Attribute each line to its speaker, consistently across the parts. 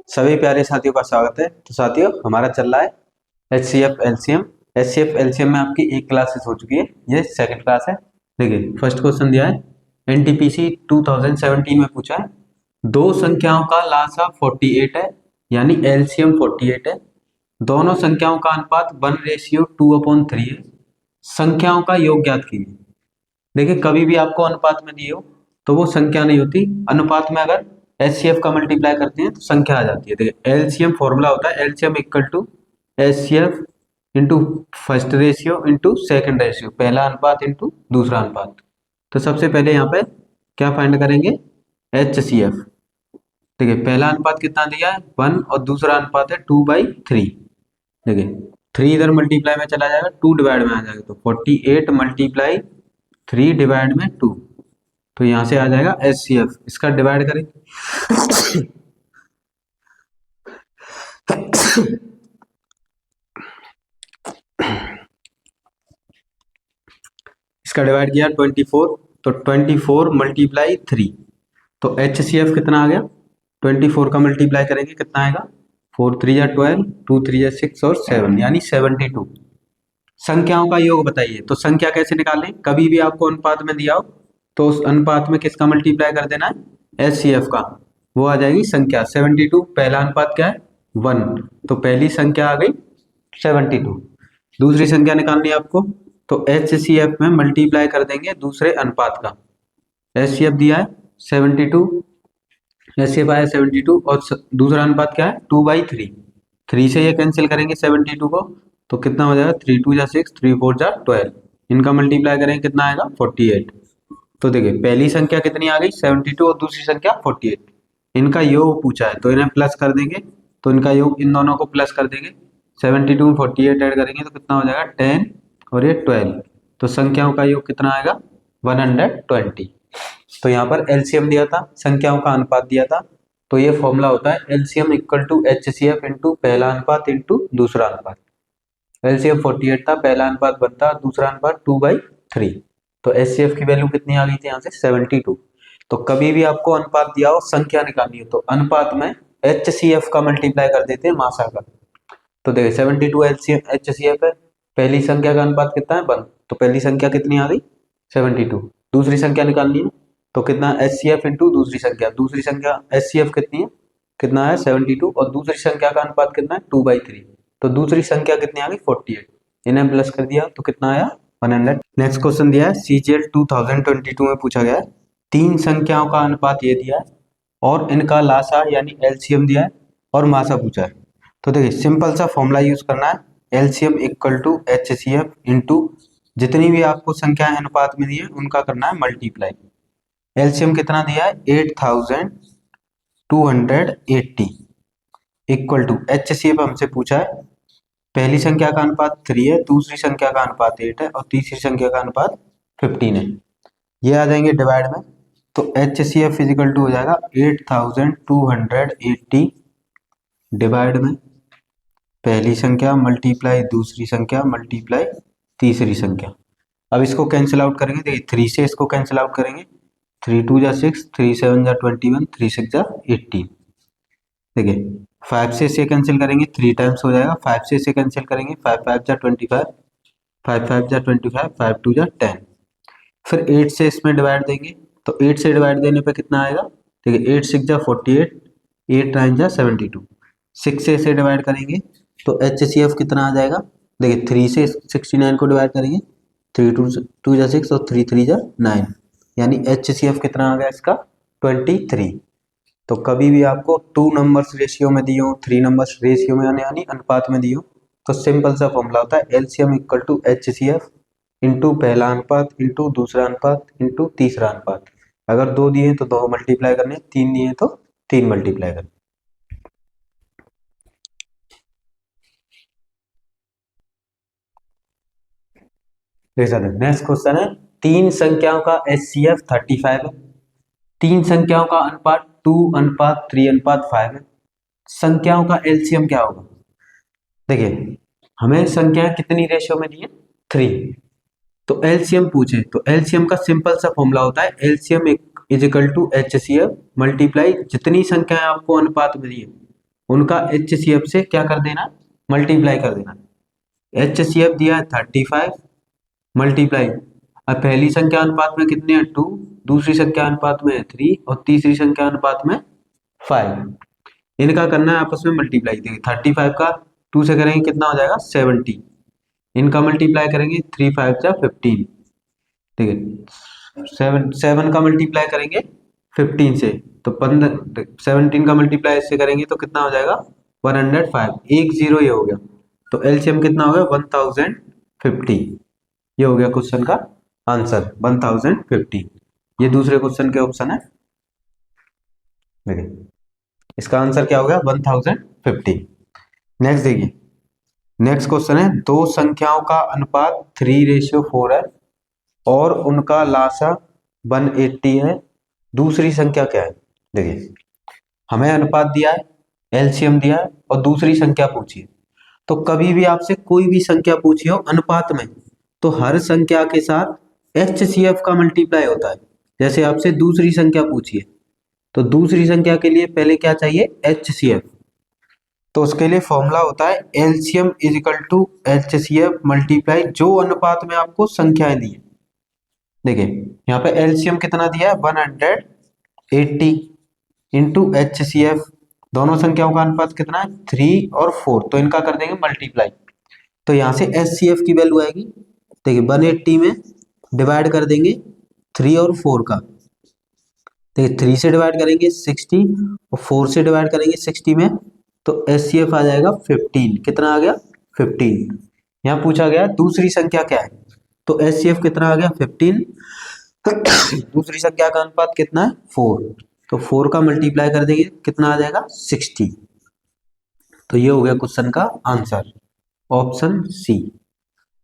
Speaker 1: सभी प्यारे साथियों का स्वागत है। तो साथियों, हमारा चल रहा है HCF LCM। HCF LCM में आपकी एक क्लासेस हो चुकी है, ये सेकंड क्लास है। देखिए, फर्स्ट क्वेश्चन दिया है, NTPC 2017 में पूछा है, दो संख्याओं का लासा 48 है, यानी LCM 48 है। दोनों संख्याओं का अनुपात 1:2/3 है। संख्याओं का योग ज्ञात कीजिए। देखिए, कभी भी आपको अनुपात में दिए हो तो वो संख्या नहीं होती। अनुपात में अगर HCF का मल्टीप्लाई करते हैं तो संख्या आ जाती है। देखिए, LCM फॉर्मूला होता है LCM equal to HCF into first ratio into second ratio, पहला अनुपात इंटू दूसरा अनुपात। तो सबसे पहले यहाँ पे क्या फाइंड करेंगे, HCF। देखिए, पहला अनुपात कितना दिया है 1 और दूसरा अनुपात है 2/3। देखिए, 3 इधर मल्टीप्लाई में चला जाएगा, 2 डिवाइड में आ जाएगा, तो 48 मल्टीप्लाई 3 डिवाइड में 2, तो यहां से आ जाएगा HCF। इसका डिवाइड करें इसका डिवाइड किया 24, तो 24 मल्टीप्लाई 3, तो HCF कितना आ गया, 24 का मल्टीप्लाई करेंगे कितना आएगा, 4 3 या 12, 2 3 या 6 और 7 यानी 72। संख्याओं का योग बताइए। तो संख्या कैसे निकालें, कभी भी आपको अनुपात में दिया हो तो उस अनुपात में किसका मल्टीप्लाई कर देना है, HCF का। वो आ जाएगी संख्या 72। पहला अनुपात क्या है 1, तो पहली संख्या आ गई 72। दूसरी संख्या निकालनी है आपको, तो HCF में मल्टीप्लाई कर देंगे दूसरे अनुपात का। HCF दिया है 72, HCF आया 72 और दूसरा अनुपात क्या है 2/3। 3 से ये कैंसिल करेंगे 72 को, तो कितना हो जाएगा 3 2 जा 6, 3 4 जा 12। इनका मल्टीप्लाई करेंगे कितना आएगा 48। तो देखिए, पहली संख्या कितनी आ गई 72 और दूसरी संख्या 48। इनका योग पूछा है तो इन्हें प्लस कर देंगे, तो इनका योग इन दोनों को प्लस कर देंगे। 72 में 48 ऐड करेंगे तो कितना हो जाएगा 10 और ये 12, तो संख्याओं का योग कितना आएगा 120। तो यहाँ पर LCM दिया था, संख्याओं का अनुपात दिया था, तो ये फॉर्मूला होता है LCM equal to HCF into पहला अनुपात इंटू दूसरा अनुपात। LCM 48 था, पहला अनुपात 1 था, दूसरा अनुपात 2/3, तो HCF की वैल्यू कितनी आ गई थी यहाँ से 72। तो कभी भी आपको अनुपात दिया हो, संख्या निकालनी हो, तो अनुपात में HCF का मल्टीप्लाई कर देते हैं मासा का। तो देखिए 72 LCM HCF है, पहली संख्या का अनुपात कितना है 1, तो पहली संख्या कितनी आ गई 72। दूसरी संख्या निकालनी है तो कितना HCF इंटू दूसरी संख्या HCF कितनी है, कितना है 72 और दूसरी संख्या का अनुपात कितना है 2/3, तो दूसरी संख्या कितनी आ गई 48। इन्हें प्लस कर दिया तो कितना आया 100। नेक्स्ट क्वेश्चन दिया है CGL 2022 में पूछा गया है, तीन संख्याओं का अनुपात ये दिया है और इनका लासा यानी LCM दिया है और मासा पूछा है। तो देखिए, सिंपल सा फॉर्मूला यूज करना है, LCM equal to HCF into जितनी भी आपको संख्याएं अनुपात में दी है उनका करना है मल्टीप्लाई। LCM कितना दिया है 8280 इक्वल टू HCF हमसे पूछा है, पहली संख्या का अनुपात 3 है, दूसरी संख्या का अनुपात 8 है और तीसरी संख्या का अनुपात 15 है। ये आ जाएंगे डिवाइड में, तो HCF फिजिकल टू हो जाएगा 8280 डिवाइड में पहली संख्या मल्टीप्लाई दूसरी संख्या मल्टीप्लाई तीसरी संख्या। अब इसको कैंसिल आउट करेंगे, देखिए 3 से इसको कैंसिल आउट करेंगे, 3 2 जा 6, 3 7 जा 21, 3 6 जा 18। देखिए 5 से इसे कैंसिल करेंगे 3 टाइम्स हो जाएगा, 5 से इसे कैंसिल करेंगे 5 5 जा 25, 5 5 जा 25, 5 2 जा 10। फिर 8 से इसमें डिवाइड देंगे, तो 8 से डिवाइड देने पे कितना आएगा, देखिए 8 6 जा 48, 8 9 जा 72। 6 से इसे डिवाइड करेंगे तो HCF कितना आ जाएगा, देखिए 3 से 69 को डिवाइड करेंगे, 3 2 जा 6 और 3 3 जा 9, यानी HCF कितना आ गया इसका 23। तो कभी भी आपको 2 नंबर्स रेशियो में दिए हो, 3 नंबर्स रेशियो में यानी अनुपात में दिए हो, तो सिंपल सा फॉर्मूला होता है LCM equal to HCF into पहला अनुपात इंटू दूसरा अनुपात इंटू तीसरा अनुपात। अगर 2 दिए तो 2 मल्टीप्लाई करने, 3 दिए तो 3 मल्टीप्लाई करने। नेक्स्ट क्वेश्चन है, तीन संख्याओं का HCF 35 है, तीन संख्याओं का अनुपात 2:3:5 है, संख्याओं का LCM क्या होगा। देखिए, हमें संख्या कितनी रेशियो में दी है 3, तो LCM पूछे तो LCM का सिंपल सा फॉर्मूला होता है LCM is equal to HCF multiply जितनी संख्याएं आपको अनुपात में दी है उनका HCF से क्या कर देना, मल्टीप्लाई कर देना। HCF दिया है 35 मल्टीप्लाई, अब पहली संख्या अनुपात में कितने हैं 2, दूसरी संख्या अनुपात में है 3 और तीसरी संख्या अनुपात में 5। इनका करना है आपस में मल्टीप्लाई। देखिए 35 का 2 से करेंगे कितना हो जाएगा 70, इनका मल्टीप्लाई करेंगे 3 5 जा 15। ठीक है 7 का मल्टीप्लाई करेंगे 15 से तो 15, 17 का मल्टीप्लाई इससे करेंगे तो कितना हो जाएगा 105, एक जीरो ये हो गया। तो एलसीएम कितना हो गया 1050, ये हो गया क्वेश्चन का आंसर 1050। ये दूसरे क्वेश्चन के ऑप्शन है। देखिए इसका आंसर क्या हो गया 1050। नेक्स्ट देखिए, नेक्स्ट क्वेश्चन है दो संख्याओं का अनुपात 3:4 है और उनका लासा 180 है, दूसरी संख्या क्या है। देखिए हमें अनुपात दिया है, एलसीएम दिया है और दूसरी संख्या पूछी है। तो कभी भी आपसे कोई भी संख्या पूछी हो अनुपात में तो हर संख्या के साथ HCF का मल्टीप्लाई होता है। जैसे आपसे दूसरी संख्या पूछी है तो दूसरी संख्या के लिए पहले क्या चाहिए HCF, तो उसके लिए फॉर्मूला होता है LCM = HCF मल्टीप्लाई जो अनुपात में आपको संख्याएं दी है। देखिए यहाँ पे एलसीएम कितना दिया है 180 इंटू HCF, दोनों संख्याओं का अनुपात कितना है 3 और 4, तो इनका कर देंगे मल्टीप्लाई। तो यहाँ से HCF की वैल्यू आएगी, देखिए 180 में डिवाइड कर देंगे 3 और 4 का, देखिए 3 से डिवाइड करेंगे 60 और 4 से डिवाइड करेंगे 60 में, तो HCF आ जाएगा 15। कितना आ गया 15। यहाँ पूछा गया दूसरी संख्या क्या है, तो HCF कितना आ गया 15 दूसरी संख्या का अनुपात कितना है 4, तो 4 का मल्टीप्लाई कर देंगे कितना आ जाएगा 60। तो ये हो गया क्वेश्चन का answer option C.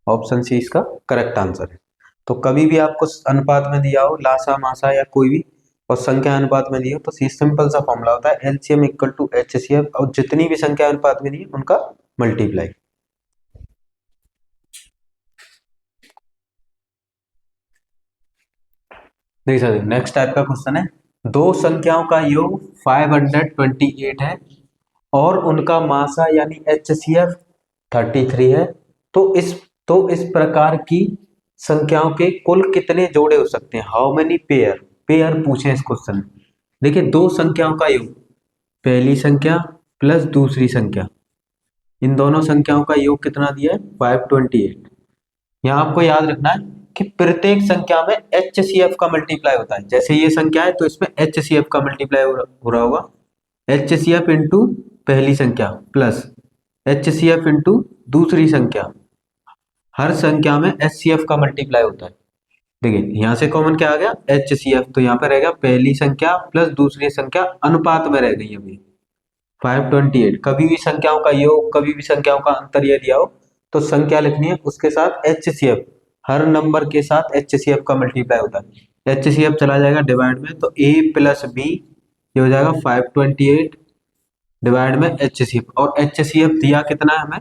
Speaker 1: Option C इसका करेक्ट आंसर है। तो कभी भी आपको अनुपात में दिया हो लासा मासा या कोई भी और संख्या अनुपात में दिया हो तो सिंपल सा फॉर्मूला होता है LCM = HCF और जितनी भी संख्या अनुपात में दी है उनका मल्टीप्लाई। देखिए सर नेक्स्ट टाइप का क्वेश्चन है दो संख्याओं का योग 528 है और उनका मासा यानी HCF 33 है, तो इस प्रकार की संख्याओं के कुल कितने जोड़े हो सकते हैं, हाउ मेनी पेयर, पेयर पूछे इस क्वेश्चन में। देखिए दो संख्याओं का योग, पहली संख्या प्लस दूसरी संख्या, इन दोनों संख्याओं का योग कितना दिया है 528। यहाँ आपको याद रखना है कि प्रत्येक संख्या में HCF का मल्टीप्लाई होता है। जैसे ये संख्या है तो इसमें HCF का मल्टीप्लाई हो रहा होगा, HCF इंटू पहली संख्या प्लस HCF इंटू दूसरी संख्या, हर संख्या में HCF का मल्टीप्लाई होता है। देखिए यहाँ से कॉमन क्या आ गया HCF, तो यहाँ पे रहेगा पहली संख्या प्लस दूसरी संख्या अनुपात में रह गई अभी 528। कभी भी संख्याओं का योग कभी भी संख्याओं का अंतर ये दिया हो तो संख्या लिखनी है उसके साथ HCF, हर नंबर के साथ HCF का मल्टीप्लाई होता है। HCF चला जाएगा डिवाइड में तो A + B ये हो जाएगा 528 डिवाइड में HCF, और HCF दिया कितना है हमें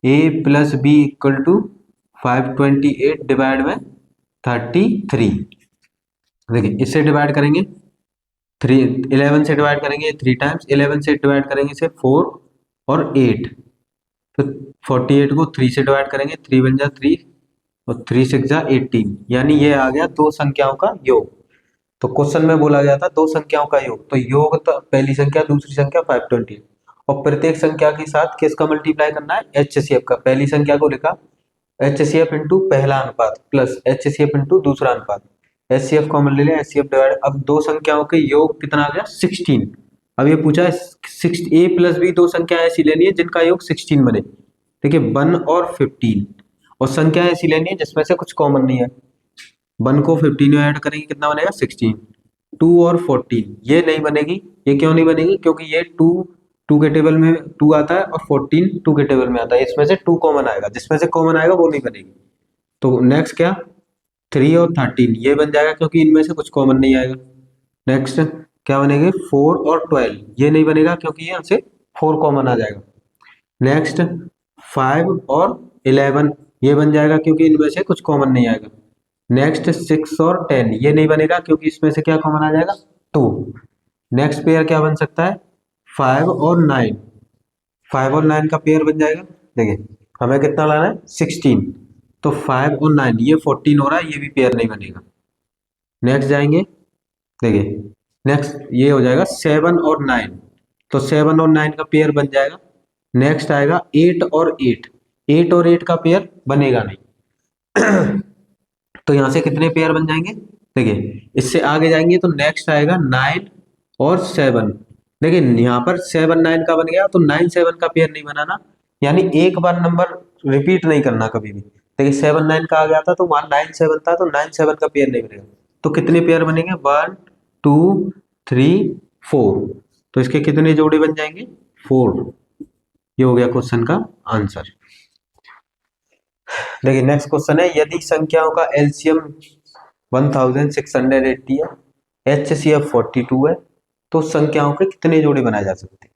Speaker 1: A + B = 528 डिवाइड में 33। देखिए इससे डिवाइड करेंगे 11 से डिवाइड करेंगे 3 टाइम्स, 11 से डिवाइड करेंगे इसे 4 और 8, तो 48 को 3 से डिवाइड करेंगे 3 × 3 और 3 × 6 = 18, यानी ये आ गया दो संख्याओं का योग। तो क्वेश्चन में बोला गया था दो संख्याओं का योग, तो योग तो पहली संख्या दूसरी संख्या 528 और प्रत्येक संख्या के साथ किसका मल्टीप्लाई करना है HCF का। पहली संख्या को लिखा HCF इंटू पहला अनुपात प्लस HCF इंटू दूसरा अनुपात, HCF कॉमन ले लिया HCF डिवाइड, अब दो संख्याओं के योग कितना आ गया 16। अब ये पूछा है A + B दो संख्या ऐसी लेनी है जिनका योग 16 बने। देखिए 1 और 15, और संख्या ऐसी लेनी है जिसमें से कुछ कॉमन नहीं है। 1 को 15 में ऐड करेंगे कितना बनेगा 16। 2 और 14 ये नहीं बनेगी, ये क्यों नहीं बनेगी क्योंकि ये 2 के टेबल में 2 आता है और 14 2 के टेबल में आता है, इसमें से 2 कॉमन आएगा, जिसमें से कॉमन आएगा वो नहीं बनेगी। तो नेक्स्ट क्या 3 और 13 ये बन जाएगा क्योंकि इनमें से कुछ कॉमन नहीं आएगा। नेक्स्ट क्या बनेंगे 4 और 12 ये नहीं बनेगा क्योंकि यहाँ से 4 कॉमन आ जाएगा। नेक्स्ट 5 और 11 ये बन जाएगा क्योंकि इनमें से कुछ कॉमन नहीं आएगा। नेक्स्ट 6 और 10 ये नहीं बनेगा क्योंकि इसमें से क्या कॉमन आ जाएगा 2। नेक्स्ट पेयर क्या बन सकता है 5 और 9, 5 और 9 का पेयर बन जाएगा। देखिए हमें कितना लाना है 16, तो 5 और 9 ये 14 हो रहा है, ये भी पेयर नहीं बनेगा। नेक्स्ट जाएंगे, देखिए नेक्स्ट ये हो जाएगा 7 और 9, तो 7 और 9 का पेयर बन जाएगा। नेक्स्ट आएगा 8 और 8, 8 और 8 का पेयर बनेगा नहीं। तो यहाँ से कितने पेयर बन जाएंगे, देखिए इससे आगे जाएंगे तो नेक्स्ट आएगा 9 और 7। देखिए यहाँ पर 7 9 का बन गया, तो 9 7 का पेयर नहीं बनाना, यानी एक बार नंबर रिपीट नहीं करना कभी भी। देखिए 7 9 का आ गया था तो वहां 9 7 था, तो 9 7 का पेयर नहीं बनेगा। तो कितने पेयर बनेंगे, 1 2 3 4, तो इसके कितने जोड़े बन जाएंगे, 4। ये हो गया क्वेश्चन का आंसर। देखिए नेक्स्ट क्वेश्चन है, यदि संख्याओं का एलसीएम 1680 है, एचसीएफ 42 है, तो संख्याओं के कितने जोड़े बनाए जा सकते हैं।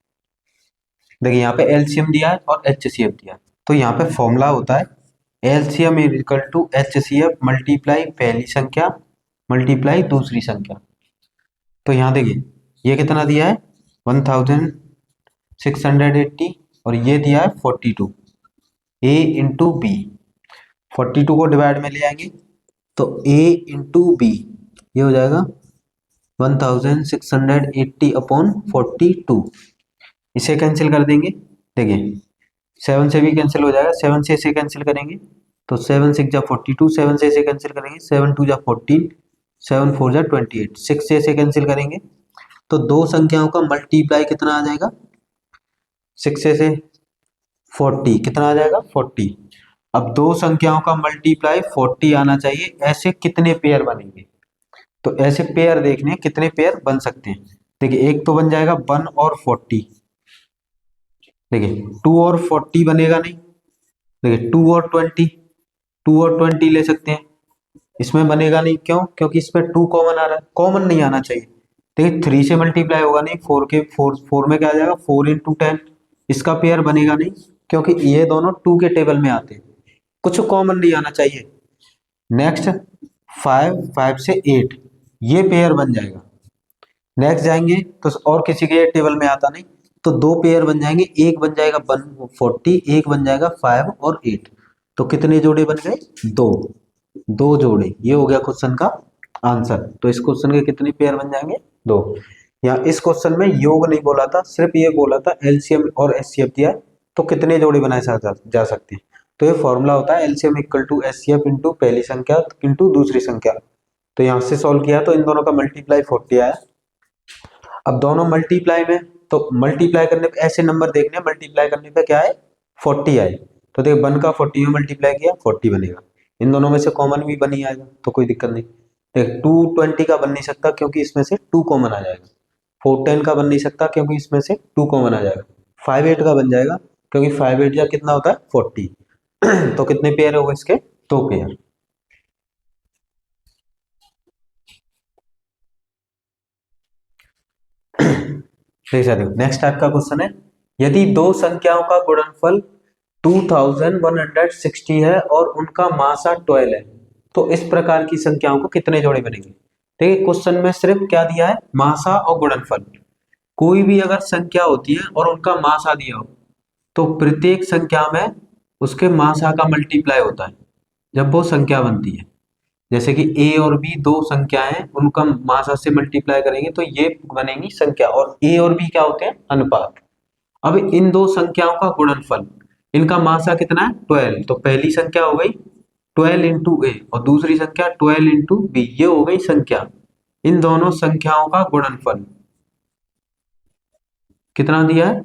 Speaker 1: देखिए यहाँ पे एलसीएम दिया है और एचसीएफ दिया है, तो यहाँ पे फॉर्मूला होता है LCM is equal to HCF multiply पहली संख्या मल्टीप्लाई दूसरी संख्या। तो यहाँ देखिए ये कितना दिया है 1680 और ये दिया है 42, ए इंटू बी। 42 को डिवाइड में ले आएंगे तो a इंटू बी, ये हो जाएगा 1680 अपॉन 42। इसे कैंसिल कर देंगे, देखिए 7 से भी कैंसिल हो जाएगा, 7 से इसे कैंसिल करेंगे तो 7 6 जा 42, 7 से इसे कैंसिल करेंगे 7 2 जा 14, 7 4 जा 28, 6 से इसे कैंसिल करेंगे तो दो संख्याओं का मल्टीप्लाई कितना आ जाएगा, 6 से 40 कितना आ जाएगा 40। अब दो संख्याओं का मल्टीप्लाई 40 आना चाहिए, ऐसे कितने पेयर बनेंगे। तो ऐसे पेयर देखने कितने पेयर बन सकते हैं। देखिए एक तो बन जाएगा 1 और 40, देखिए 2 और 40 बनेगा नहीं, देखिए 2 और 20, 2 और 20 ले सकते हैं, इसमें बनेगा नहीं, क्यों, क्योंकि इसमें 2 कॉमन आ रहा है, कॉमन नहीं आना चाहिए। देखिए 3 से मल्टीप्लाई होगा नहीं, 4 में क्या आ जाएगा 4 इंटू 10, इसका पेयर बनेगा नहीं क्योंकि ये दोनों 2 के टेबल में आते हैं, कुछ कॉमन नहीं आना चाहिए। नेक्स्ट 5 से 8 ये पेयर बन जाएगा। नेक्स्ट जाएंगे तो और किसी के टेबल में आता नहीं, तो दो पेयर बन जाएंगे, एक बन जाएगा 140, एक बन जाएगा 5 और 8। तो कितने जोड़े बन गए, दो जोड़े। ये हो गया क्वेश्चन का आंसर। तो इस क्वेश्चन के कितने पेयर बन जाएंगे, 2। या इस क्वेश्चन में योग नहीं बोला था, सिर्फ ये बोला था एलसीएम और एचसीएफ दिया है तो कितने जोड़े बनाए जा सकते हैं। तो ये फॉर्मूला होता है LCM equal to HCF into पहली संख्या इंटू दूसरी संख्या। तो यहाँ से सॉल्व किया तो इन दोनों का मल्टीप्लाई 40 आया। अब दोनों मल्टीप्लाई में, तो मल्टीप्लाई करने पे ऐसे नंबर देखने, मल्टीप्लाई करने पे क्या है 40 आए, तो देख 1 का 40 में मल्टीप्लाई किया 40 बनेगा। इन दोनों में से कॉमन भी बन ही आएगा तो कोई दिक्कत नहीं। देख 220 का बन नहीं सकता क्योंकि इसमें से 2 कॉमन आ जाएगा, 410 का बन नहीं सकता क्योंकि इसमें से 2 कॉमन आ जाएगा, 58 का बन जाएगा क्योंकि 58 या कितना होता है 40। तो कितने पेयर होगा इसके, 2 पेयर। नेक्स्ट टाइप का क्वेश्चन है, यदि दो संख्याओं का गुणनफल 2160 है और उनका मासा 12 है, तो इस प्रकार की संख्याओं को कितने जोड़े बनेंगे। देखिए क्वेश्चन में सिर्फ क्या दिया है, मासा और गुणनफल। कोई भी अगर संख्या होती है और उनका मासा दिया हो तो प्रत्येक संख्या में उसके मासा का मल्टीप्लाई होता है जब वो संख्या बनती है। जैसे कि a और b दो संख्याएं, उनका मासा से मल्टीप्लाई करेंगे तो ये बनेंगी संख्या, और a और b क्या होते हैं, अनुपात। अब इन दो संख्याओं का गुणनफल, इनका मासा कितना है 12, तो पहली संख्या हो गई 12 इंटू ए और दूसरी संख्या 12 इंटू बी, ये हो गई संख्या। इन दोनों संख्याओं का गुणनफल कितना दिया है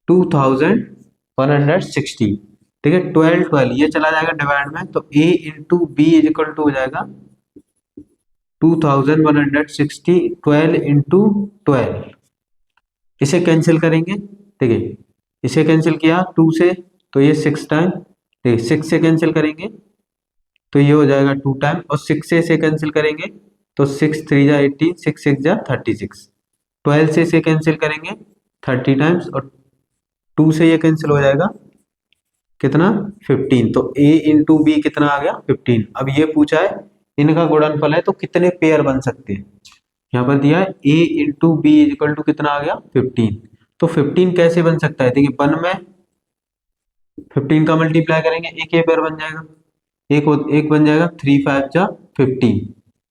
Speaker 1: 2160, ठीक है। 12 12 ये चला जाएगा डिवाइड में, तो a into B is equal to हो जाएगा 2160, 12 इंटू 12। इसे कैंसिल करेंगे, ठीक है, इसे कैंसिल किया 2 से तो ये 6 टाइम, ठीक है, 6 से कैंसिल करेंगे तो ये हो जाएगा 2 टाइम, और 6 से इसे कैंसिल करेंगे तो 6 3 जा 18, 6 6 जा 36, 12 से इसे कैंसिल करेंगे 30 टाइम्स, और 2 से ये कैंसिल हो जाएगा कितना 15, तो a इंटू बी कितना आ गया 15। अब ये पूछा है इनका गुणनफल है तो कितने पेयर बन सकते हैं। यहाँ पर दिया है a into B is equal to कितना आ गया 15। तो 15 कैसे बन सकता है, देखिए 1 में 15 का मल्टीप्लाई करेंगे एक ये पेयर बन जाएगा, एक बन जाएगा 3 5 जा 15,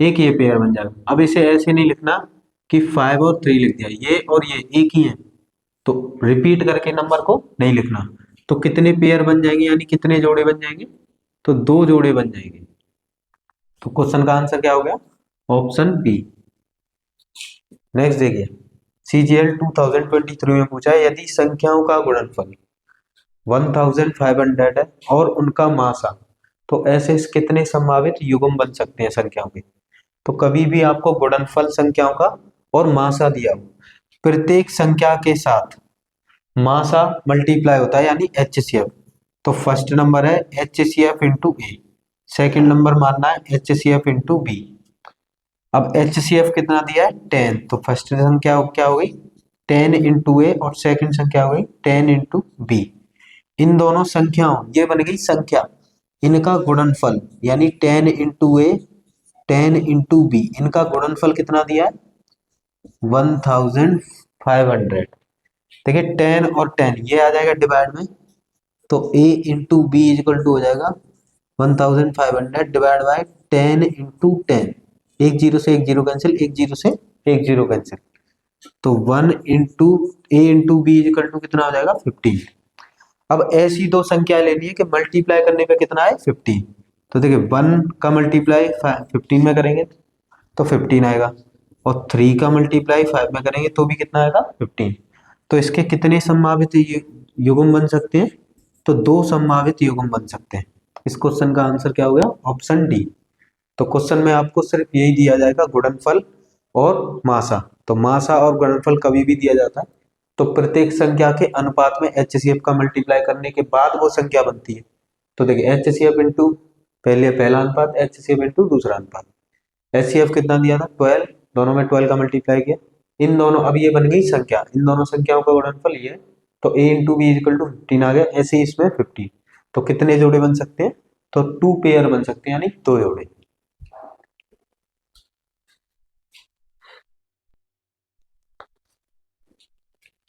Speaker 1: एक ये पेयर बन जाएगा। अब इसे ऐसे नहीं लिखना कि 5 और 3 लिख दिया, ये और ये एक ही है, तो रिपीट करके नंबर को नहीं लिखना। तो कितने पेयर बन जाएंगे यानी कितने जोड़े बन जाएंगे, तो 2 जोड़े बन जाएंगे। तो क्वेश्चन का आंसर क्या हो गया, ऑप्शन बी। नेक्स्ट देखिए, CGL 2023 में पूछा है यदि संख्याओं का गुणनफल 1500 है और उनका मासा, तो ऐसे कितने संभावित युग्म बन सकते हैं संख्याओं के। तो कभी भी आपको गुणनफल संख्याओं का और मासा दिया हो, प्रत्येक संख्या के साथ मासा मल्टीप्लाई होता है यानी HCF। तो फर्स्ट नंबर है HCF इंटू ए, सेकेंड नंबर मानना है HCF इंटू बी। अब HCF कितना दिया है 10, तो फर्स्ट संख्या क्या हो गई 10 इंटू ए और सेकेंड संख्या हो गई 10 इंटू बी। इन दोनों संख्याओं, ये बन गई संख्या, इनका गुणनफल यानी 10 इंटू ए 10 इंटू बी, इनका गुणनफल कितना दिया है 1500। देखिए 10 और 10 ये आ जाएगा डिवाइड में, तो a into B is equal to हो जाएगा 1500 डिवाइड बाय 10 इंटू 10, एक जीरो से एक जीरो कैंसिल, एक जीरो से एक जीरो कैंसिल, तो 1 into A into B is equal to कितना हो जाएगा 15। अब ऐसी दो संख्या लेनी है कि मल्टीप्लाई करने पे कितना है 15। तो देखिए 1 का मल्टीप्लाई 15 में करेंगे तो 15 आएगा, और 3 का मल्टीप्लाई 5 में करेंगे तो भी कितना आएगा 15। तो इसके कितने संभावित युग्म बन सकते हैं, तो 2 संभावित युग्म बन सकते हैं। इस क्वेश्चन का आंसर क्या हो गया, ऑप्शन डी। तो क्वेश्चन में आपको सिर्फ यही दिया जाएगा गुणनफल और मासा। तो मासा और गुणनफल कभी भी दिया जाता है तो प्रत्येक संख्या के अनुपात में HCF का मल्टीप्लाई करने के बाद वो संख्या बनती है। तो देखिए HCF इंटू पहला अनुपात, HCF इंटू दूसरा अनुपात। HCF कितना दिया था 12, दोनों में 12 का मल्टीप्लाई किया, इन दोनों, अब ये बन गई संख्या, इन दोनों संख्याओं का गुणनफल ये है, तो a into B is equal to 15 आ गया, ऐसे ही इसमें 15। तो कितने जोड़े बन सकते हैं, तो 2 पेयर बन सकते हैं यानी 2 जोड़े।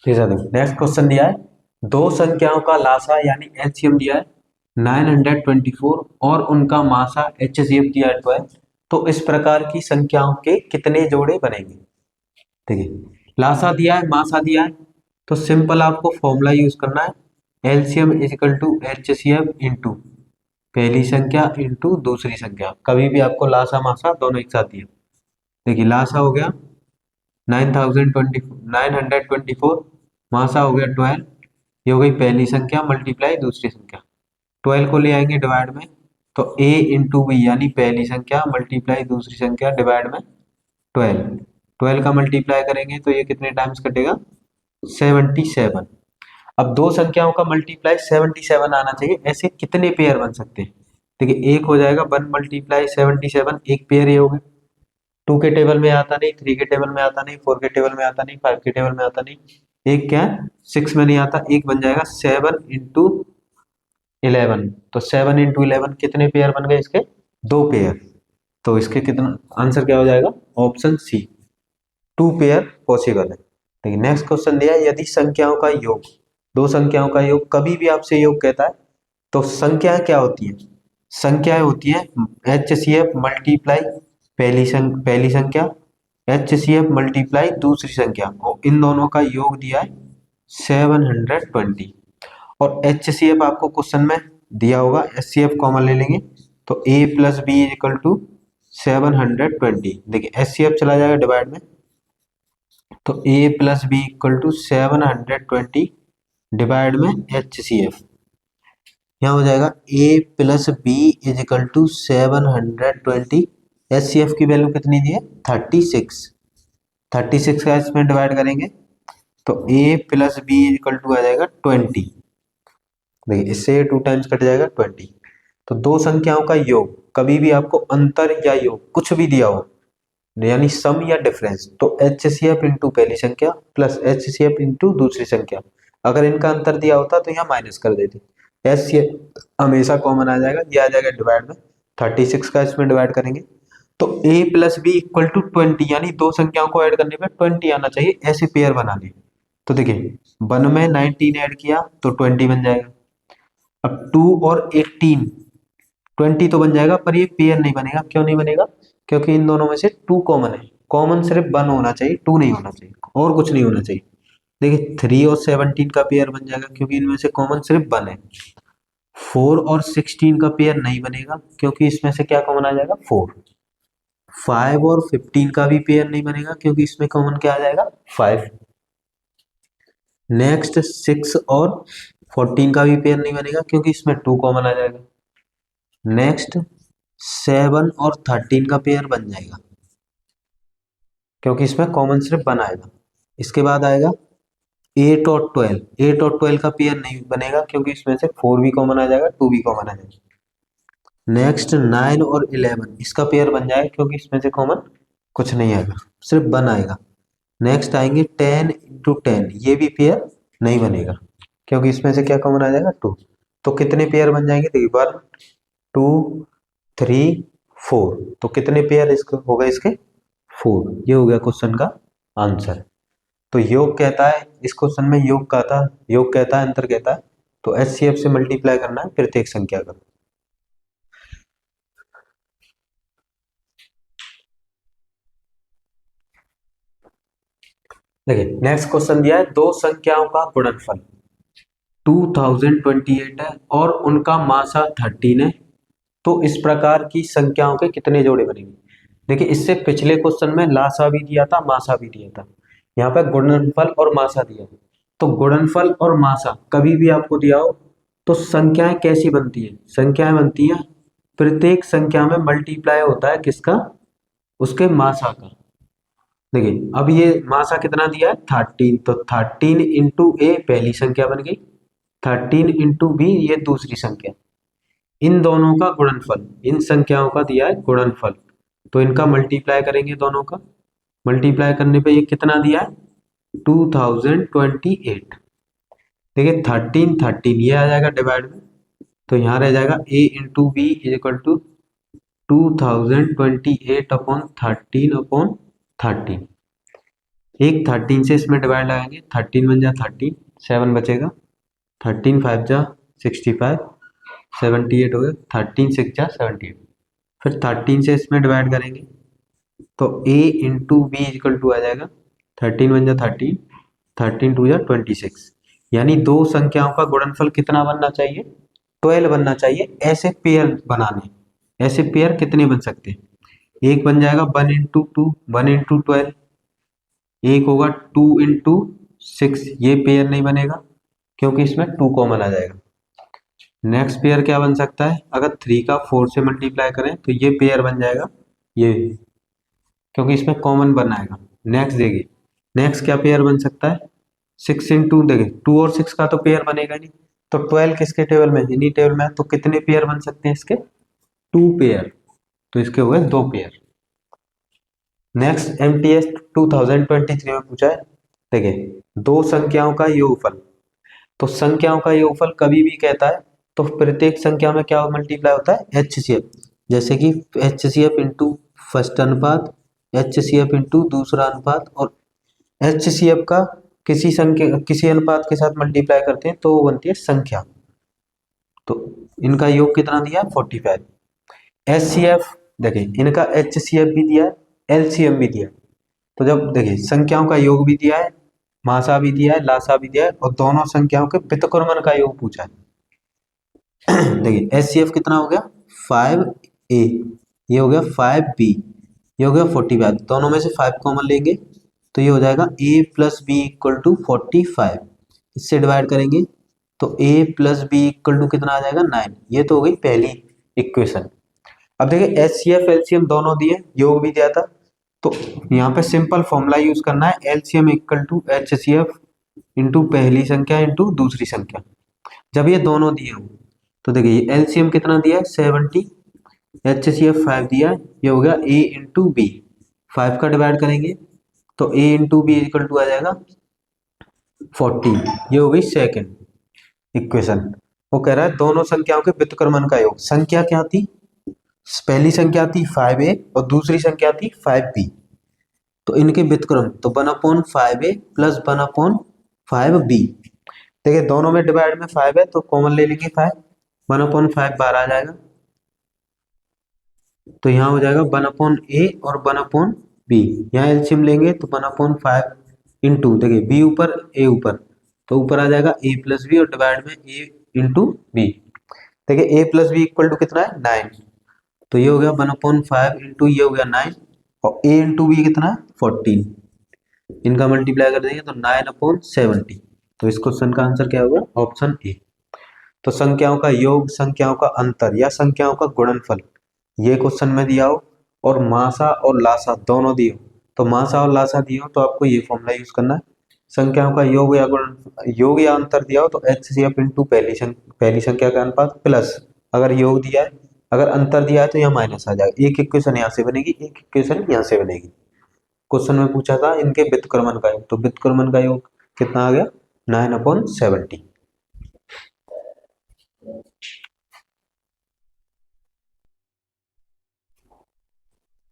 Speaker 1: नेक्स्ट क्वेश्चन दिया है, दो संख्याओं का लासा यानी एलसीएम दिया है 924 और उनका मासा HCF दिया है 12, तो इस प्रकार की संख्याओं के कितने जोड़े बनेंगे। देखिए लासा दिया है मासा दिया है, तो सिंपल आपको फॉर्मूला यूज करना है, LCM is equal to HCF into पहली संख्या इंटू दूसरी संख्या। कभी भी आपको लासा मासा दोनों एक साथ दिया। देखिए लासा हो गया 924, मासा हो गया 12, ये हो गई पहली संख्या मल्टीप्लाई दूसरी संख्या, 12 को ले आएंगे डिवाइड में, तो a इंटू बी यानी पहली संख्या मल्टीप्लाई दूसरी संख्या डिवाइड में 12, 12 का मल्टीप्लाई करेंगे तो ये कितने टाइम्स कटेगा 77। अब दो संख्याओं का मल्टीप्लाई 77 आना चाहिए, ऐसे कितने पेयर बन सकते हैं। देखिए एक हो जाएगा 1 मल्टीप्लाई 77, एक पेयर ये हो गया, 2 के टेबल में आता नहीं, 3 के टेबल में आता नहीं, 4 के टेबल में आता नहीं, 5 के टेबल में आता नहीं, एक क्या है 6 में नहीं आता, एक बन जाएगा 7 इंटू 11, तो 7 इंटू 11 कितने पेयर बन गए इसके 2 पेयर। तो इसके कितना आंसर क्या हो जाएगा, ऑप्शन सी 2 पेयर पॉसिबल है। देखिए नेक्स्ट क्वेश्चन दिया है, यदि संख्याओं का योग, दो संख्याओं का योग, कभी भी आपसे योग कहता है तो संख्याएं क्या होती है, संख्याएं होती है HCF मल्टीप्लाई पहली संख्या HCF मल्टीप्लाई दूसरी संख्या, और इन दोनों का योग दिया है 720, और HCF आपको क्वेश्चन में दिया होगा, HCF कॉमन ले लेंगे तो a plus B equal to 720। देखिए HCF चला जाएगा डिवाइड में, तो a plus B equal to 720 divide में HCF, यहाँ हो जाएगा a plus B is equal to 720, HCF की वैल्यू कितनी दी है 36, 36 का इसमें डिवाइड करेंगे तो a plus B is equal to आ जाएगा 20। देखिए इससे 2 टाइम्स कट जाएगा 20। तो दो संख्याओं का योग, कभी भी आपको अंतर या योग कुछ भी दिया हो यानी सम या डिफरेंस, तो HCF इंटू पहली संख्या प्लस HCF इंटू दूसरी संख्या, अगर इनका अंतर दिया होता तो यहाँ माइनस कर देते, HCF हमेशा कॉमन आ जाएगा, ये आ जाएगा डिवाइड में, 36 का इसमें डिवाइड करेंगे तो a plus B equal to 20, यानी दो संख्याओं को ऐड करने पे 20 आना चाहिए ऐसे पेयर बनाने। तो देखिए 1 में 19 ऐड किया तो 20 बन जाएगा। अब 2 और 18, 20 तो बन जाएगा, पर ये पेयर नहीं बनेगा। क्यों नहीं बनेगा? क्योंकि इन दोनों में से 2 कॉमन है। कॉमन सिर्फ 1 होना चाहिए, 2 नहीं होना चाहिए, और कुछ नहीं होना चाहिए। देखिए 3 और 17 का पेयर बन जाएगा, क्योंकि इनमें से कॉमन सिर्फ 1 है। 4 और 16 का पेयर नहीं बनेगा, क्योंकि इसमें से क्या कॉमन आ जाएगा? 4। 5 और 15 का भी पेयर नहीं बनेगा, क्योंकि इसमें कॉमन क्या आ जाएगा? 5। नेक्स्ट 6 और 14 का भी पेयर नहीं बनेगा, क्योंकि इसमें 2 कॉमन आ जाएगा। नेक्स्ट 7 और 13 का पेयर बन जाएगा, क्योंकि इसमें कॉमन सिर्फ 1 आएगा। इसके बाद आएगा 8 और 12। 8 और 12 का पेयर नहीं बनेगा, क्योंकि इसमें से 4 भी कॉमन आ जाएगा, 2 भी कॉमन आ जाएगा। नेक्स्ट 9 और 11, इसका पेयर बन जाएगा, क्योंकि इसमें से कॉमन कुछ नहीं आएगा, सिर्फ 1 आएगा। नेक्स्ट आएंगे 10 इंटू 10, ये भी पेयर नहीं बनेगा, क्योंकि इसमें से क्या कॉमन आ जाएगा? 2। तो कितने पेयर बन जाएंगे? देखिए 1 2 3 4। तो कितने पेयर इसके हो गए? इसके 4। ये हो गया क्वेश्चन का आंसर। तो योग कहता है, इस क्वेश्चन में योग कहता है, अंतर कहता है। तो एचसीएफ से मल्टीप्लाई करना है प्रत्येक संख्या का। देखिए नेक्स्ट क्वेश्चन दिया है, दो संख्याओं का गुणनफल 2028 है और उनका मासा 13 है, तो इस प्रकार की संख्याओं के कितने जोड़े बनेंगे? देखिए इससे पिछले क्वेश्चन में लासा भी दिया था, मासा भी दिया था, यहाँ पे गुणनफल और मासा दिया है। तो गुणनफल और मासा कभी भी आपको दिया हो तो संख्याएं कैसी बनती है? संख्याएं बनती हैं, प्रत्येक संख्या में मल्टीप्लाई होता है किसका? उसके मासा का। देखिए अब ये मासा कितना दिया है? 13, तो 13 इंटू ए पहली संख्या बन गई, 13 इंटू बी ये दूसरी संख्या। इन दोनों का गुणनफल, इन संख्याओं का दिया है गुणनफल, तो इनका मल्टीप्लाई करेंगे दोनों का। मल्टीप्लाई करने पे ये कितना दिया है? 2028। देखिए 13 13 ये आ जाएगा डिवाइड में, तो यहाँ रह जाएगा a into B is equal to 2028 upon 13 upon 13। एक 13 से इसमें डिवाइड लगाएंगे, 13 बन जा 13, 7 बचेगा, 13 5 जा 65, 78 हो गया, 13 6 जा 78। फिर 13 से इसमें डिवाइड करेंगे तो a into B equal to आ जाएगा 13 बन जा 13, 13 2 जा 26। यानी दो संख्याओं का गुणनफल कितना बनना चाहिए? 12 बनना चाहिए। ऐसे पेयर बनाने, ऐसे पेयर कितने बन सकते हैं? एक बन जाएगा 1 इंटू 2, 1 इंटू 12। एक होगा 2 इंटू 6, ये पेयर नहीं बनेगा, क्योंकि इसमें 2 कॉमन आ जाएगा। नेक्स्ट पेयर क्या बन सकता है? अगर 3 का 4 से मल्टीप्लाई करें तो ये पेयर बन जाएगा, ये, क्योंकि इसमें कॉमन बनाएगा। नेक्स्ट देखिए, नेक्स्ट क्या पेयर बन सकता है? 6 इंटू, देखिए 2 और 6 का तो पेयर बनेगा नहीं, तो 12 किसके टेबल में? इन्हीं टेबल में है, तो कितने पेयर बन सकते हैं इसके? 2 पेयर। तो इसके हुए 2 पेयर। नेक्स्ट एमटीएस 2023 में पूछा है, देखिए दो संख्याओं का योगफल। तो संख्याओं का योगफल कभी भी कहता है तो प्रत्येक संख्या में क्या मल्टीप्लाई होता है? एचसीएफ। जैसे कि एचसीएफ इंटू फर्स्ट अनुपात, एचसीएफ इंटू दूसरा अनुपात, और एचसीएफ का किसी संख्या किसी अनुपात के साथ मल्टीप्लाई करते हैं तो वो बनती है संख्या। तो इनका योग कितना दिया है? 45। एचसीएफ, देखिए इनका एचसीएफ भी दिया है, एलसीएम भी दिया है। तो जब देखिए संख्याओं का योग भी दिया है, मासा भी दिया है, लासा भी दिया है, और दोनों संख्याओं के व्युत्क्रमण का योग पूछा है। देखिए एचसीएफ कितना हो गया? 5a, ये हो गया 5b, ये हो गया 45। दोनों में से 5 कॉमन लेंगे तो ये हो जाएगा a plus B equal to 45। इससे डिवाइड करेंगे तो a plus B equal to कितना आ जाएगा? 9। ये तो हो गई पहली इक्वेशन। अब देखिए एचसीएफ एलसीएम दोनों दिए, योग भी दिया था, तो यहाँ पे सिंपल फॉर्मूला यूज करना है, LCM equal to HCF into पहली संख्या इंटू दूसरी संख्या। जब ये दोनों दिए हो तो देखिए एलसीएम कितना दिया है? 70, एचसीएफ 5 दिया है, ये हो गया a इंटू बी। 5 का डिवाइड करेंगे तो a into B equal to आ जाएगा 40। ये हो गई सेकेंड इक्वेशन। वो कह रहा है दोनों संख्याओं के व्युत्क्रमण का योग। संख्या क्या थी? पहली संख्या थी 5a और दूसरी संख्या थी 5b। तो इनके व्युत्क्रम तो 1/5a प्लस 1/5b। देखिए दोनों में डिवाइड में 5 है तो कॉमन ले लेंगे 5, 1/5 बाहर आ जाएगा। तो यहाँ हो जाएगा 1/a और 1/b। यहाँ एलसीएम लेंगे तो 1/5 इंटू, देखिए b ऊपर a ऊपर, तो ऊपर आ जाएगा a प्लस बी और डिवाइड में a इंटू बी। देखिए a plus B equal to कितना है 9, तो ये हो गया 1/5 इंटू ये हो गया 9 और a इंटू बी कितना है 14। इनका मल्टीप्लाई कर देंगे तो 9/70। तो इस क्वेश्चन का आंसर क्या होगा ऑप्शन ए। तो संख्याओं का योग, संख्याओं का अंतर या संख्याओं का गुणनफल ये क्वेश्चन में दिया हो और मासा और लासा दोनों दिए हो, तो मासा और लासा दिए हो तो आपको ये फॉर्मूला यूज करना है। संख्याओं का योग या गुण, योग या अंतर दिया हो तो HCF इंटू पहली संख्या का अनुपात प्लस, अगर योग दिया है, अगर अंतर दिया है तो यहाँ माइनस आ जाएगा। एक इक्वेशन यहाँ से बनेगी, एक इक्वेशन यहाँ से बनेगी। क्वेश्चन में पूछा था इनके व्युत्क्रमण का योग, तो व्युत्क्रमण का योग कितना आ गया 9/70।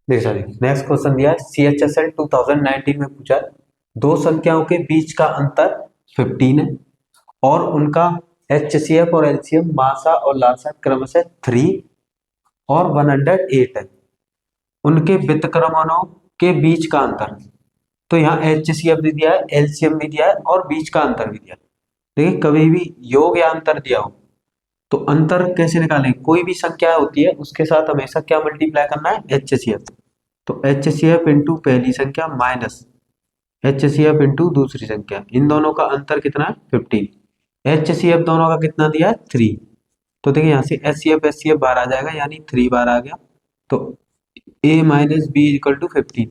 Speaker 1: नेक्स्ट क्वेश्चन दिया है CHSL 2019 में पूछा है दो संख्याओं के बीच का अंतर 15 है और उनका HCF और LCM मासा और लासा क्रमशः 3 और 108 है। उनके व्युत्क्रमणों के बीच का अंतर, तो यहाँ HCF भी दिया है, LCM भी दिया है और बीच का अंतर भी दिया है। देखिए कभी भी योग या अंतर दिया हो तो अंतर कैसे निकालें, कोई भी संख्या होती है उसके साथ हमेशा क्या मल्टीप्लाई करना है HCF। तो HCF इंटू पहली संख्या माइनस HCF इंटू दूसरी संख्या, इन दोनों का अंतर कितना है 15। HCF दोनों का कितना दिया है 3, तो देखिए यहाँ से HCF बाहर आ जाएगा यानी 3 बाहर आ गया। तो a minus B equal to 15,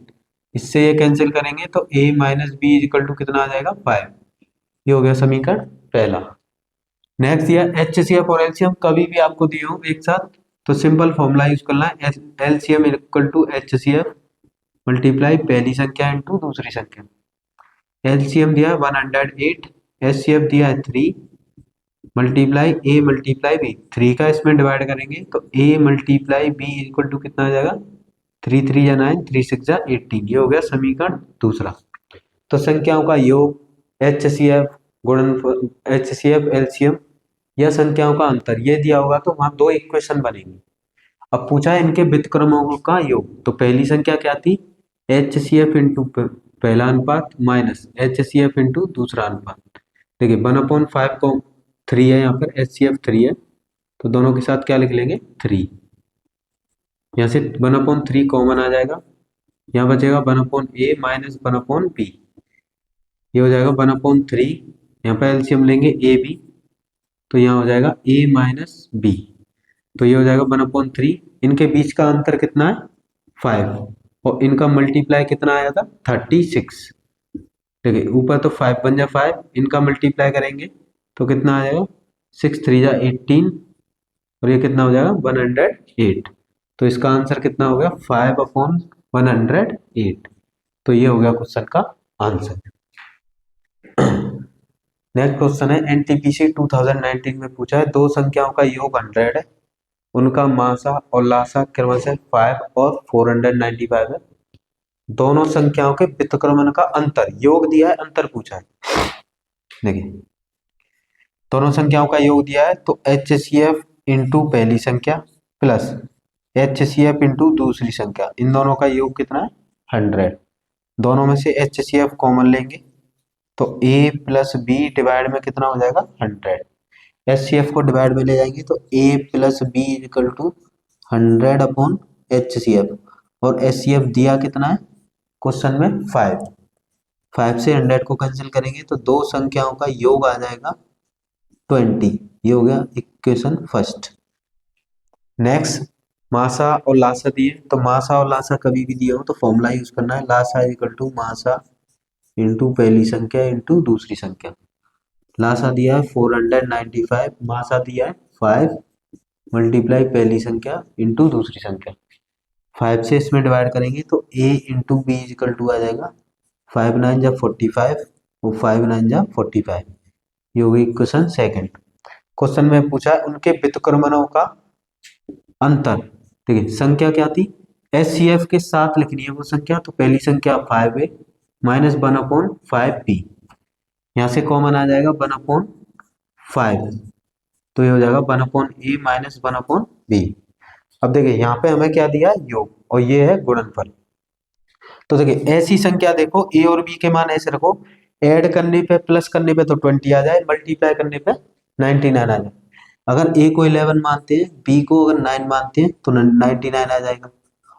Speaker 1: इससे ये कैंसिल करेंगे तो a minus B equal to कितना आ जाएगा 5। ये हो गया समीकरण पहला। नेक्स्ट दिया HCF और LCM कभी भी आपको दिए हो एक साथ तो सिंपल फॉर्मूला यूज करना है, LCM equal to HCF multiply पहली संख्या इंटू दूसरी संख्या। LCM दिया है 108, HCF दिया है 3 मल्टीप्लाई a मल्टीप्लाई b, 3 का इसमें डिवाइड करेंगे तो a multiply b equal to कितना आ जाएगा 3 3 या 9, 3 6 या 18। ये हो गया समीकरण दूसरा। तो संख्याओं का योग, HCF गुणनफल, HCF LCM या संख्याओं का अंतर ये दिया होगा तो वहां दो इक्वेशन बनेंगी। अब पूछा है इनके व्युत्क्रमों का योग, तो पहली संख्या क्या थी HCF इंटू पहला अनुपात माइनस HCF इंटू दूसरा अनुपात। देखिए 1/5 को 3 है, यहाँ पर HCF 3 है तो दोनों के साथ क्या लिख लेंगे 3। यहाँ से 1/3 कॉमन आ जाएगा, यहाँ बचेगा 1/a माइनस 1/b। ये हो जाएगा 1/3, यहाँ पर एलसीएम लेंगे ए बी तो यहाँ हो जाएगा a माइनस बी, तो ये हो जाएगा 1/3। इनके बीच का अंतर कितना है 5 और इनका मल्टीप्लाई कितना आया था 36। देखिए ऊपर तो 5 बन जाए 5, इनका मल्टीप्लाई करेंगे तो कितना आ जाएगा 6 3 जा 18 और ये कितना हो जाएगा 108। तो इसका आंसर कितना हो गया 5/108। तो ये हो गया क्वेश्चन का आंसर। नेक्स्ट क्वेश्चन है NTPC 2019 में पूछा है दो संख्याओं का योग 100 है, उनका मासा और लासा क्रमशः 5 और 495 है। दोनों संख्याओं के व्युत्क्रमण का अंतर, योग दिया है अंतर पूछा है। देखिए दोनों संख्याओं का योग दिया है तो HCF इंटू पहली संख्या प्लस HCF इंटू दूसरी संख्या, इन दोनों का योग कितना है 100। दोनों में से HCF कॉमन लेंगे तो a प्लस बी डिवाइड में कितना हो जाएगा 100। HCF को डिवाइड में ले जाएंगे तो a plus B equal to 100/HCF और HCF दिया कितना है क्वेश्चन में 5 से 100 को कैंसिल करेंगे तो दो संख्याओं का योग आ जाएगा 20। ये हो गया इक्वेशन फर्स्ट। नेक्स्ट मासा और लासा दिए, तो मासा और लासा कभी भी दिए हो तो फॉर्मूला यूज करना है, लासा इक्वल टू मासा इंटू पहली संख्या इंटू दूसरी संख्या। लासा दिया है 495, मासा दिया है 5 मल्टीप्लाई पहली संख्या इंटू दूसरी संख्या। 5 से इसमें डिवाइड करेंगे तो a into B equal to आ जाएगा 5 9 जा 45 और 5 9 जा 45। ये हो गई क्वेश्चन सेकंड। क्वेश्चन में पूछा है उनके व्युत्क्रमणों का अंतर, देखिए संख्या क्या थी, HCF के साथ लिखनी है वो संख्या, तो पहली संख्या 5A माइनस 1/5B, यहाँ से कॉमन आ जाएगा 1/5, तो ये हो जाएगा 1/A माइनस 1/B। अब देखिए यहाँ पे हमें क्या दिया है, योग, और ये है गुणनफल। तो देखिए ऐसी संख्या देखो ए और बी के मान ऐसे रखो, ऐड करने पे प्लस करने पे तो 20 आ जाए, मल्टीप्लाई करने पे 99 आ जाए। अगर ए को 11 मानते हैं, बी को अगर 9 मानते हैं तो 99 आ जाएगा,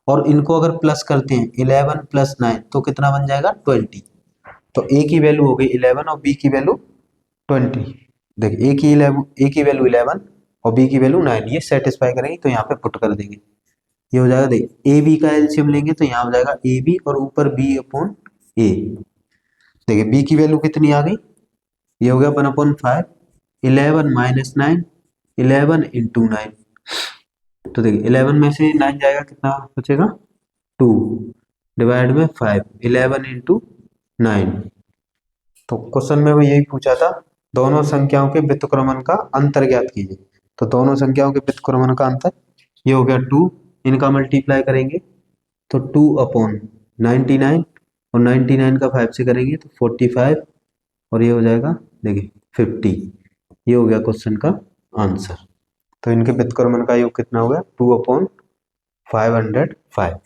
Speaker 1: और इनको अगर प्लस करते हैं 11 प्लस 9 तो कितना बन जाएगा 20। तो ए की वैल्यू हो गई 11 और बी की वैल्यू 20। देखिए ए की वैल्यू 11 और बी की वैल्यू 9, ये सेटिस्फाई करेंगे तो यहाँ पे पुट कर देंगे, ये हो जाएगा। देखिए ए बी का एलसीएम लेंगे तो यहाँ हो जाएगा ए बी और ऊपर बी अपॉन ए। देखिए बी की वैल्यू कितनी आ गई, ये हो गया 1/5, 11 माइनस 9, 11 इंटू 9। तो देखिए 11 में से 9 जाएगा, कितना बचेगा 2, डिवाइड में 5, 11 इंटू 9। तो क्वेश्चन में वो यही पूछा था, दोनों संख्याओं के व्युत्क्रमण का अंतर ज्ञात कीजिए। तो दोनों संख्याओं के व्युत्क्रमण का अंतर, ये हो गया 2, इनका मल्टीप्लाई करेंगे तो 2/99, और 99 का 5 से करेंगे तो 45, और ये हो जाएगा देखिए 50। ये हो गया क्वेश्चन का आंसर। तो इनके व्युत्क्रमण का योग कितना हो गया, 2/505।